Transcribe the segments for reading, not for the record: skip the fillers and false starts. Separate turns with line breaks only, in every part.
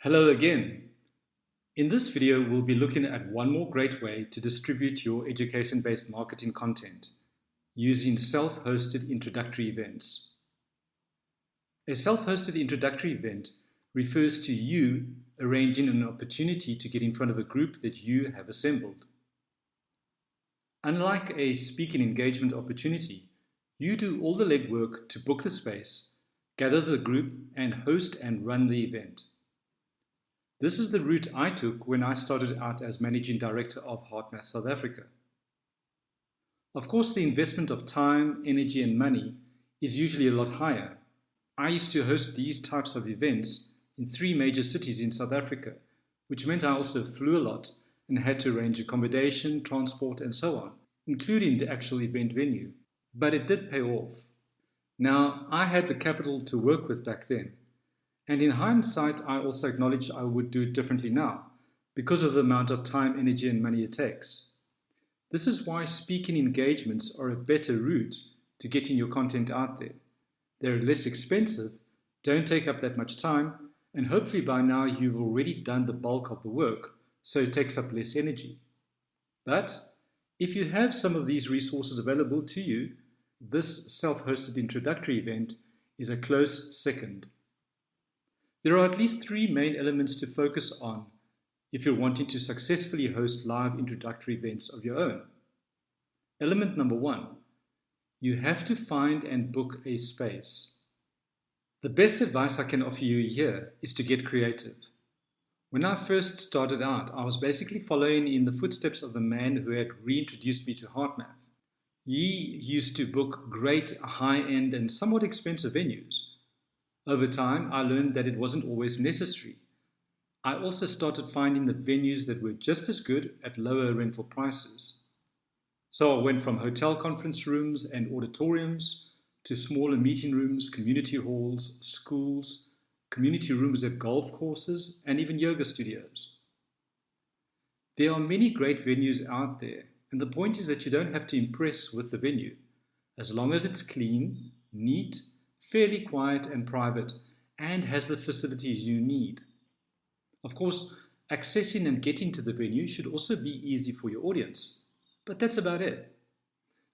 Hello again. In this video, we'll be looking at one more great way to distribute your education-based marketing content using self-hosted introductory events. A self-hosted introductory event refers to you arranging an opportunity to get in front of a group that you have assembled. Unlike a speaking engagement opportunity, you do all the legwork to book the space, gather the group, and host and run the event. This is the route I took when I started out as Managing Director of HeartMath South Africa. Of course, the investment of time, energy, and money is usually a lot higher. I used to host these types of events in 3 major cities in South Africa, which meant I also flew a lot and had to arrange accommodation, transport, and so on, including the actual event venue. But it did pay off. Now, I had the capital to work with back then. And in hindsight, I also acknowledge I would do it differently now because of the amount of time, energy, and money it takes. This is why speaking engagements are a better route to getting your content out there. They're less expensive, don't take up that much time, and hopefully by now you've already done the bulk of the work, so it takes up less energy. But if you have some of these resources available to you, this self-hosted introductory event is a close second. There are at least 3 main elements to focus on if you're wanting to successfully host live introductory events of your own. Element number 1, you have to find and book a space. The best advice I can offer you here is to get creative. When I first started out, I was basically following in the footsteps of the man who had reintroduced me to HeartMath. He used to book great high-end and somewhat expensive venues. Over time, I learned that it wasn't always necessary. I also started finding the venues that were just as good at lower rental prices. So I went from hotel conference rooms and auditoriums to smaller meeting rooms, community halls, schools, community rooms at golf courses, and even yoga studios. There are many great venues out there, and the point is that you don't have to impress with the venue. As long as it's clean, neat, fairly quiet and private, and has the facilities you need. Of course, accessing and getting to the venue should also be easy for your audience, but that's about it.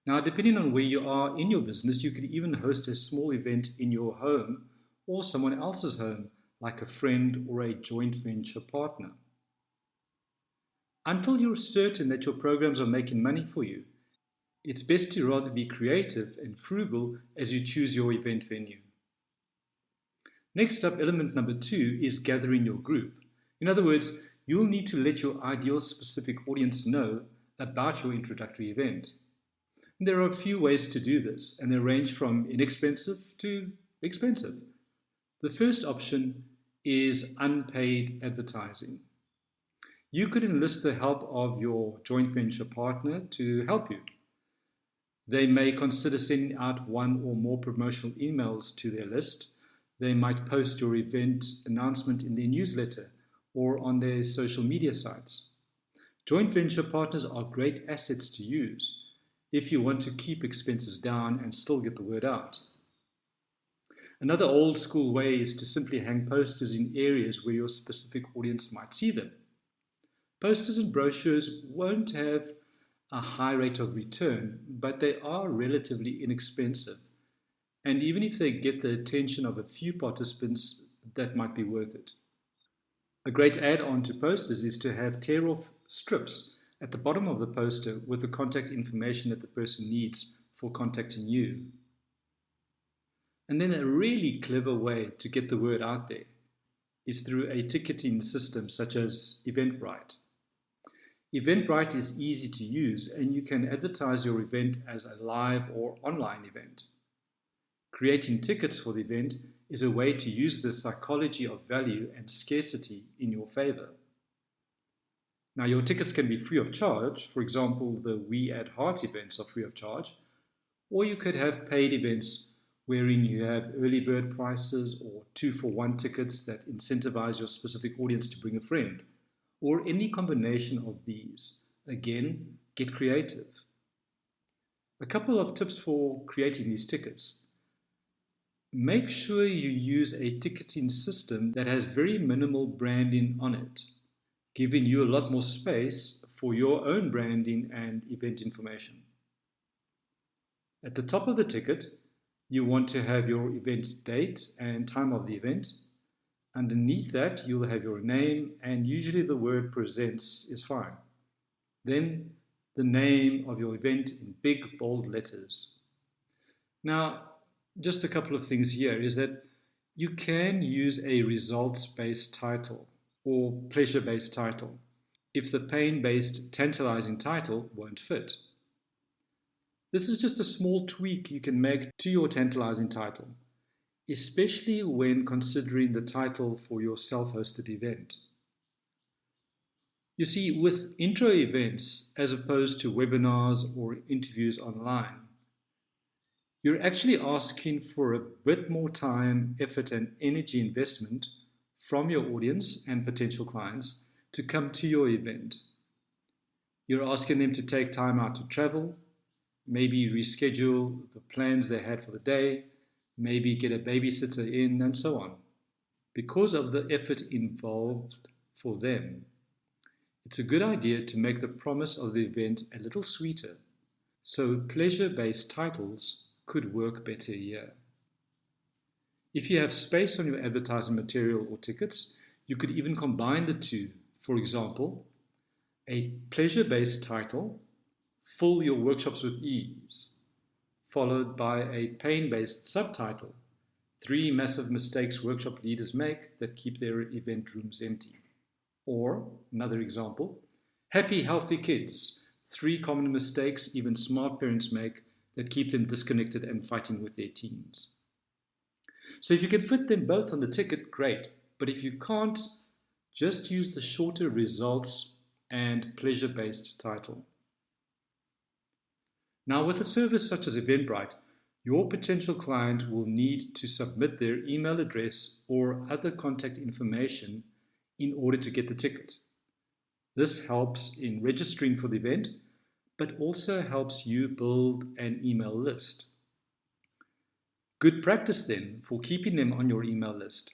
Now, depending on where you are in your business, you could even host a small event in your home or someone else's home, like a friend or a joint venture partner. Until you're certain that your programs are making money for you, it's best to rather be creative and frugal as you choose your event venue. Next up, element number 2 is gathering your group. In other words, you'll need to let your ideal specific audience know about your introductory event. And there are a few ways to do this, and they range from inexpensive to expensive. The first option is unpaid advertising. You could enlist the help of your joint venture partner to help you. They may consider sending out 1 or more promotional emails to their list. They might post your event announcement in their newsletter or on their social media sites. Joint venture partners are great assets to use if you want to keep expenses down and still get the word out. Another old school way is to simply hang posters in areas where your specific audience might see them. Posters and brochures won't have a high rate of return, but they are relatively inexpensive. And even if they get the attention of a few participants, that might be worth it. A great add-on to posters is to have tear-off strips at the bottom of the poster with the contact information that the person needs for contacting you. And then a really clever way to get the word out there is through a ticketing system such as Eventbrite. Eventbrite is easy to use, and you can advertise your event as a live or online event. Creating tickets for the event is a way to use the psychology of value and scarcity in your favor. Now, your tickets can be free of charge. For example, the We at Heart events are free of charge. Or you could have paid events wherein you have early bird prices or 2-for-1 tickets that incentivize your specific audience to bring a friend, or any combination of these. Again, get creative. A couple of tips for creating these tickets. Make sure you use a ticketing system that has very minimal branding on it, giving you a lot more space for your own branding and event information. At the top of the ticket, you want to have your event date and time of the event. Underneath that, you'll have your name, and usually the word presents is fine. Then the name of your event in big, bold letters. Now, just a couple of things here is that you can use a results-based title or pleasure-based title if the pain-based tantalizing title won't fit. This is just a small tweak you can make to your tantalizing title, especially when considering the title for your self-hosted event. You see, with intro events, as opposed to webinars or interviews online, you're actually asking for a bit more time, effort, and energy investment from your audience and potential clients to come to your event. You're asking them to take time out to travel, maybe reschedule the plans they had for the day, maybe get a babysitter in, and so on. Because of the effort involved for them, it's a good idea to make the promise of the event a little sweeter, so pleasure-based titles could work better here. If you have space on your advertising material or tickets, you could even combine the two. For example, a pleasure-based title, Fill Your Workshops with Ease, followed by a pain-based subtitle, 3 Massive Mistakes Workshop Leaders Make That Keep Their Event Rooms Empty. Or, another example, Happy Healthy Kids, 3 Common Mistakes Even Smart Parents Make that keep them disconnected and fighting with their teams. So if you can fit them both on the ticket, great. But if you can't, just use the shorter results and pleasure-based title. Now, with a service such as Eventbrite, your potential client will need to submit their email address or other contact information in order to get the ticket. This helps in registering for the event, but also helps you build an email list. Good practice then for keeping them on your email list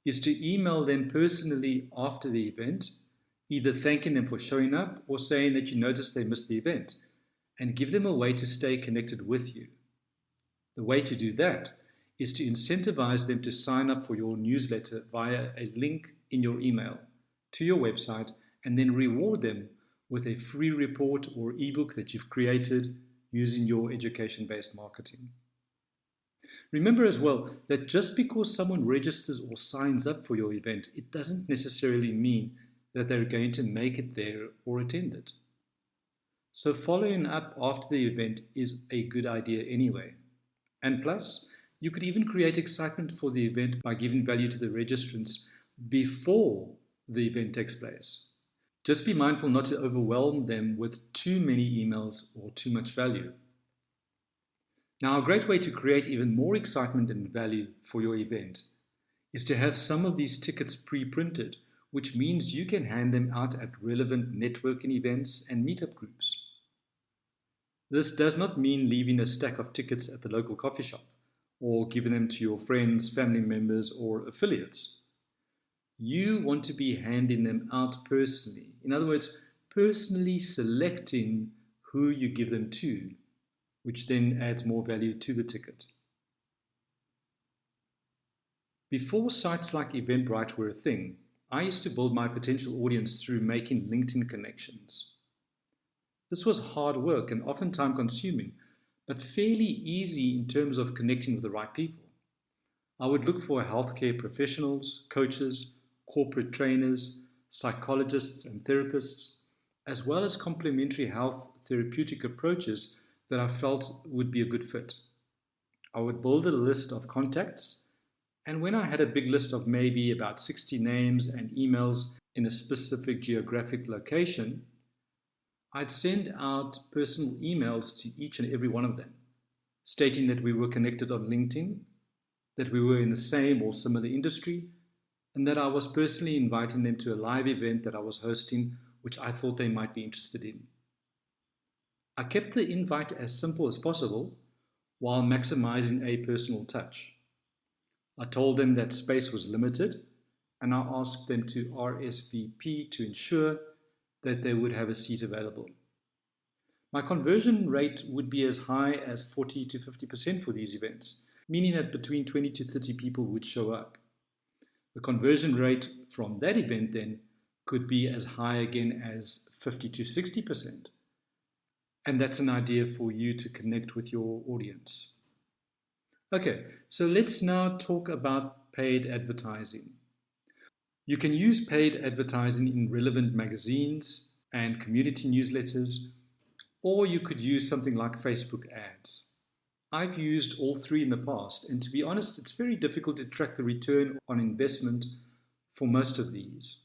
is to email them personally after the event, either thanking them for showing up or saying that you noticed they missed the event, and give them a way to stay connected with you. The way to do that is to incentivize them to sign up for your newsletter via a link in your email to your website, and then reward them with a free report or ebook that you've created using your education-based marketing. Remember as well that just because someone registers or signs up for your event, it doesn't necessarily mean that they're going to make it there or attend it. So following up after the event is a good idea anyway. And plus, you could even create excitement for the event by giving value to the registrants before the event takes place. Just be mindful not to overwhelm them with too many emails or too much value. Now, a great way to create even more excitement and value for your event is to have some of these tickets pre-printed, which means you can hand them out at relevant networking events and meetup groups. This does not mean leaving a stack of tickets at the local coffee shop or giving them to your friends, family members, or affiliates. You want to be handing them out personally. In other words, personally selecting who you give them to, which then adds more value to the ticket. Before sites like Eventbrite were a thing, I used to build my potential audience through making LinkedIn connections. This was hard work and often time consuming, but fairly easy in terms of connecting with the right people. I would look for healthcare professionals, coaches, corporate trainers, psychologists and therapists, as well as complementary health therapeutic approaches that I felt would be a good fit. I would build a list of contacts, and when I had a big list of maybe about 60 names and emails in a specific geographic location, I'd send out personal emails to each and every one of them, stating that we were connected on LinkedIn, that we were in the same or similar industry, and that I was personally inviting them to a live event that I was hosting, which I thought they might be interested in. I kept the invite as simple as possible while maximizing a personal touch. I told them that space was limited, and I asked them to RSVP to ensure that they would have a seat available. My conversion rate would be as high as 40 to 50% for these events, meaning that between 20 to 30 people would show up. The conversion rate from that event then could be as high again as 50 to 60%. And that's an idea for you to connect with your audience. Okay, so let's now talk about paid advertising. You can use paid advertising in relevant magazines and community newsletters, or you could use something like Facebook ads. I've used all three in the past, and to be honest, it's very difficult to track the return on investment for most of these.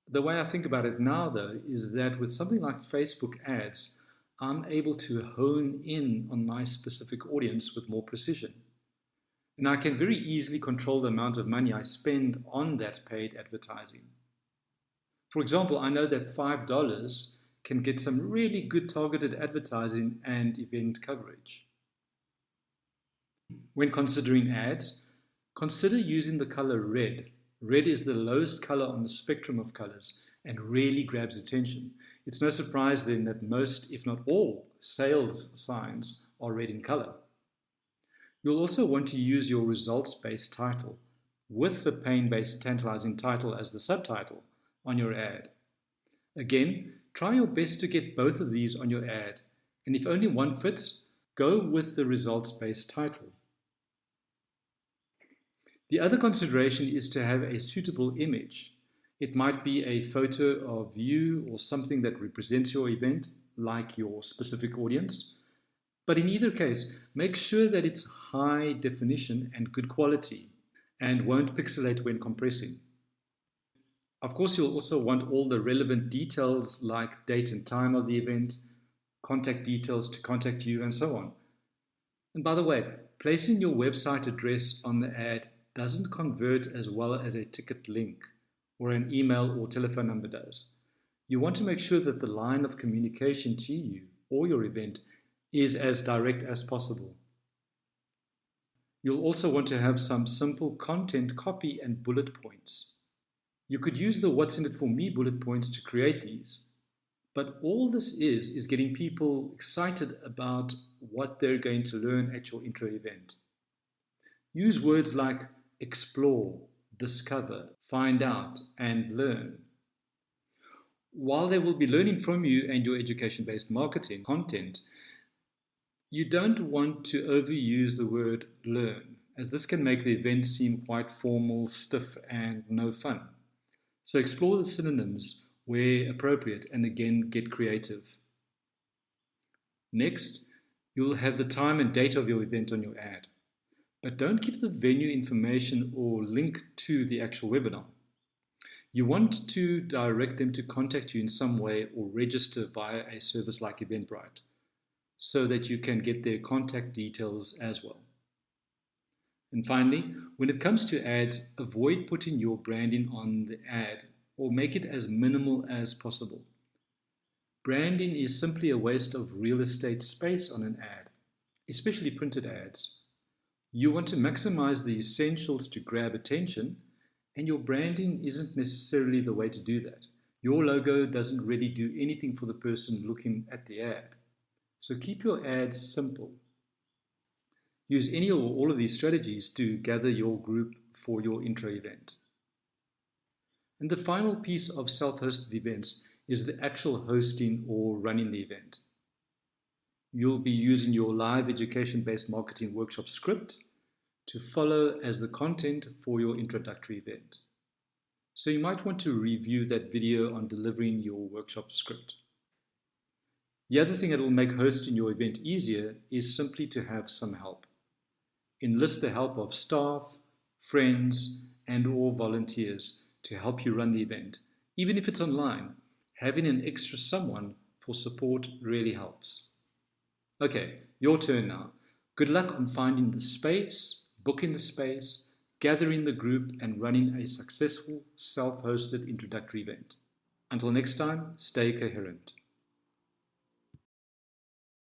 The way I think about it now, though, is that with something like Facebook ads, I'm able to hone in on my specific audience with more precision. And I can very easily control the amount of money I spend on that paid advertising. For example, I know that $5 can get some really good targeted advertising and event coverage. When considering ads, consider using the color red. Red is the lowest color on the spectrum of colors and really grabs attention. It's no surprise then that most, if not all, sales signs are red in color. You'll also want to use your results-based title with the pain-based tantalizing title as the subtitle on your ad. Again, try your best to get both of these on your ad, and if only one fits, go with the results-based title. The other consideration is to have a suitable image. It might be a photo of you or something that represents your event, like your specific audience. But in either case, make sure that it's high definition and good quality and won't pixelate when compressing. Of course, you'll also want all the relevant details like date and time of the event, contact details to contact you, and so on. And by the way, placing your website address on the ad doesn't convert as well as a ticket link or an email or telephone number does. You want to make sure that the line of communication to you or your event is as direct as possible. You'll also want to have some simple content copy and bullet points. You could use the What's in it for me bullet points to create these, but all this is getting people excited about what they're going to learn at your intro event. Use words like explore, discover, find out, and learn. While they will be learning from you and your education-based marketing content, you don't want to overuse the word learn, as this can make the event seem quite formal, stiff, and no fun. So explore the synonyms where appropriate and again get creative. Next, you'll have the time and date of your event on your ad, but don't keep the venue information or link to the actual webinar. You want to direct them to contact you in some way or register via a service like Eventbrite, so that you can get their contact details as well. And finally, when it comes to ads, avoid putting your branding on the ad or make it as minimal as possible. Branding is simply a waste of real estate space on an ad, especially printed ads. You want to maximize the essentials to grab attention, and your branding isn't necessarily the way to do that. Your logo doesn't really do anything for the person looking at the ad. So keep your ads simple. Use any or all of these strategies to gather your group for your intro event. And the final piece of self-hosted events is the actual hosting or running the event. You'll be using your live education-based marketing workshop script to follow as the content for your introductory event. So you might want to review that video on delivering your workshop script. The other thing that will make hosting your event easier is simply to have some help. Enlist the help of staff, friends, and/or volunteers to help you run the event. Even if it's online, having an extra someone for support really helps. Okay, your turn now. Good luck on finding the space, booking the space, gathering the group, and running a successful self-hosted introductory event. Until next time, stay coherent.